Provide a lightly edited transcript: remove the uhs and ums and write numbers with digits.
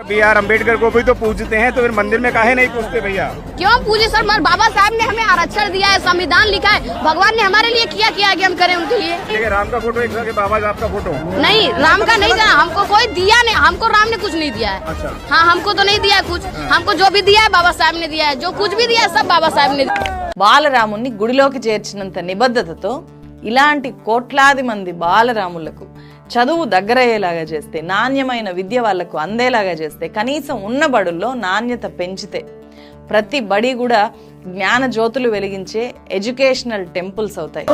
BR Ambedkar को भी तो पूजते हैं, तो फिर मंदिर में काहे नहीं पूजते भैया? क्यों पूजे सर? बाबा साहब ने हमें आरक्षण दिया है, संविधान लिखा है, भगवान ने हमारे लिए किया आगे हम करें उनके लिए। ठीक है, राम का फोटो एक जगह, बाबा साहब का फोटो नहीं, राम का नहीं दिया हमको, कोई दिया नहीं हमको, राम ने कुछ नहीं दिया है। अच्छा। हाँ, हमको तो नहीं दिया कुछ, हमको जो भी दिया है बाबा साहब ने दिया है, जो कुछ भी दिया है सब बाबा साहब ने। బాలరాముని గుడిలోకి చేర్చినంత నిబద్ధతతో ఇలాంటి కోట్లాది మంది బాలరాములకు చదువు దగ్గరయ్యేలాగా చేస్తే, నాణ్యమైన విద్య వాళ్లకు అందేలాగా చేస్తే, కనీసం ఉన్న బడుల్లో నాణ్యత పెంచితే ప్రతి బడి కూడా జ్ఞాన జ్యోతులు వెలిగించే ఎడ్యుకేషనల్ టెంపుల్స్ అవుతాయి.